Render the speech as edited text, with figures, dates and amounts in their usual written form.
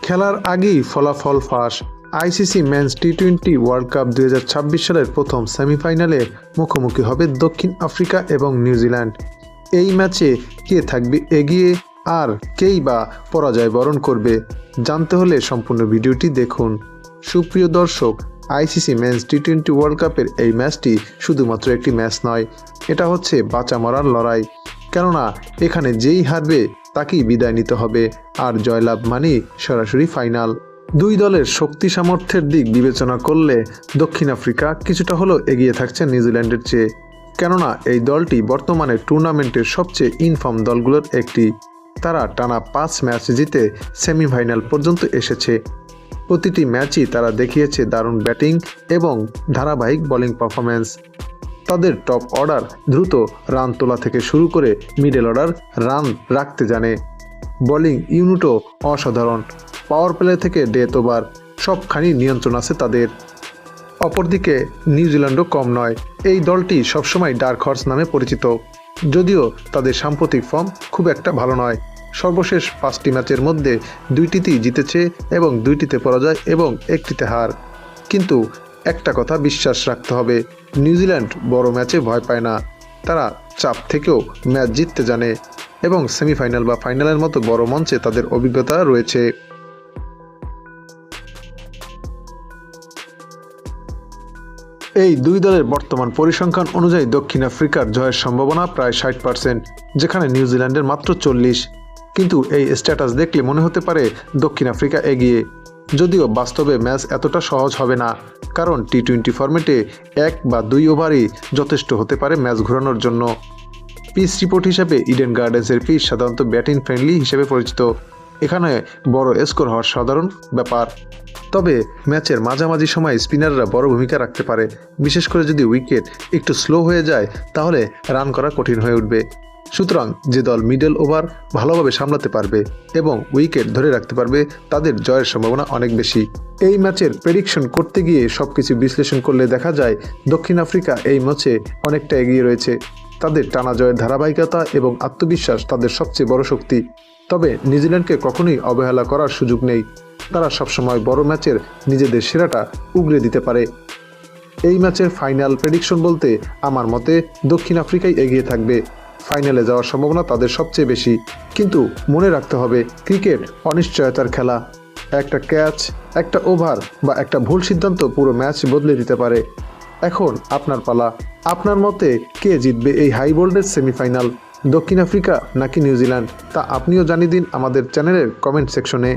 খেলার আগেই ফলাফল ফাঁস। আইসিসি মেন্স টি-20 ওয়ার্ল্ড কাপ 2026 সালের প্রথম সেমিফাইনালে মুখোমুখি হবে দক্ষিণ আফ্রিকা এবং নিউজিল্যান্ড। এই ম্যাচে কে থাকবে এগিয়ে আর কেই বা পরাজয় বরণ করবে, জানতে হলে সম্পূর্ণ ভিডিওটি দেখুন। সুপ্রিয় দর্শক, আইসিসি মেন্স টি-20 ওয়ার্ল্ড কাপের এই ম্যাচটি শুধুমাত্র একটি ম্যাচ নয়, এটা হচ্ছে বাঁচা মরার লড়াই। কেননা এখানে যেই হারবে তাকেই বিদায় নিতে হবে, আর জয়লাভ মানেই সরাসরি ফাইনাল। দুই দলের শক্তি সামর্থ্যের দিক বিবেচনা করলে দক্ষিণ আফ্রিকা কিছুটা হলেও এগিয়ে থাকছে নিউজিল্যান্ডের চেয়ে। কেননা এই দলটি বর্তমানে টুর্নামেন্টের সবচেয়ে ইনফর্ম দলগুলোর একটি। তারা টানা 5 ম্যাচ জিতে সেমিফাইনাল পর্যন্ত এসেছে। প্রতিটি ম্যাচই তারা দেখিয়েছে দারুণ ব্যাটিং এবং ধারাবাহিক বোলিং পারফরম্যান্স। তাদের টপ অর্ডার দ্রুত রান তোলা থেকে শুরু করে মিডল অর্ডার রান রাখতে জানে। বোলিং ইউনিটও অসাধারণ, পাওয়ার প্লে থেকে ডেথ ওভার সবখানি নিয়ন্ত্রণ আছে তাদের। অপরদিকে নিউজিল্যান্ডও কম নয়, এই দলটি সবসময় ডার্ক হর্স নামে পরিচিত, যদিও তাদের সাম্প্রতিক ফর্ম খুব একটা ভালো নয়। সর্বশেষ 5টি ম্যাচের মধ্যে 2টিতেই জিতেছে এবং 2টিতে পরাজয় এবং 1টিতে হার। কিন্তু একটা কথা বিশ্বাস রাখতে হবে, নিউজিল্যান্ড বড় ম্যাচে ভয় পায় না। তারা চাপ থেকেও ম্যাচ জিততে জানে এবং সেমিফাইনাল বা ফাইনালের মতো বড় মঞ্চে তাদের অভিজ্ঞতা রয়েছে। এই দুই দলের বর্তমান পরিসংখ্যান অনুযায়ী দক্ষিণ আফ্রিকার জয়ের সম্ভাবনা প্রায় 60%, যেখানে নিউজিল্যান্ডের মাত্র 40। কিন্তু এই স্ট্যাটাস দেখলে মনে হতে পারে দক্ষিণ আফ্রিকা এগিয়ে, যদিও বাস্তবে ম্যাচ এতটা সহজ হবে না। কারণ টি-20 ফরম্যাটে 1 বা 2 ওভারই যথেষ্ট হতে পারে ম্যাচ ঘোরানোর জন্য। পিচ রিপোর্ট হিসেবে ইডেন গার্ডেন্সের পিচ সাধারণত ব্যাটিং ফ্রেন্ডলি হিসেবে পরিচিত। এখানে বড় স্কোর হওয়ার সাধারণ ব্যাপার। তবে ম্যাচের মাঝামাঝি সময় স্পিনাররা বড় ভূমিকা রাখতে পারে, বিশেষ করে যদি উইকেট একটু স্লো হয়ে যায় তাহলে রান করা কঠিন হয়ে উঠবে। সুতরাং যে দল মিডল ওভার ভালোভাবে সামলাতে পারবে এবং উইকেট ধরে রাখতে পারবে তাদের জয়ের সম্ভাবনা অনেক বেশি। এই ম্যাচের প্রেডিকশন করতে গিয়ে সবকিছু বিশ্লেষণ করলে দেখা যায় দক্ষিণ আফ্রিকা এই ম্যাচে অনেকটা এগিয়ে রয়েছে। তাদের টানা জয়ের ধারাবাহিকতা এবং আত্মবিশ্বাস তাদের সবচেয়ে বড় শক্তি। তবে নিউজিল্যান্ডকে কখনোই অবহেলা করার সুযোগ নেই, তারা সবসময় বড় ম্যাচের নিজেদের সেরাটা উগরে দিতে পারে। এই ম্যাচের ফাইনাল প্রেডিকশন বলতে আমার মতে দক্ষিণ আফ্রিকাই এগিয়ে থাকবে, ফাইনালে যাওয়ার সম্ভাবনা তাদের সবচেয়ে বেশি। কিন্তু মনে রাখতে হবে, ক্রিকেট অনিশ্চয়তার খেলা। একটা ক্যাচ, একটা ওভার বা একটা ভুল সিদ্ধান্ত পুরো ম্যাচ বদলে দিতে পারে। এখন আপনার পালা, আপনার মতে কে জিতবে এই হাই ভোল্টেজ সেমিফাইনাল, দক্ষিণ আফ্রিকা নাকি নিউজিল্যান্ড? তা আপনিও জানিয়ে দিন আমাদের চ্যানেলের কমেন্ট সেকশনে।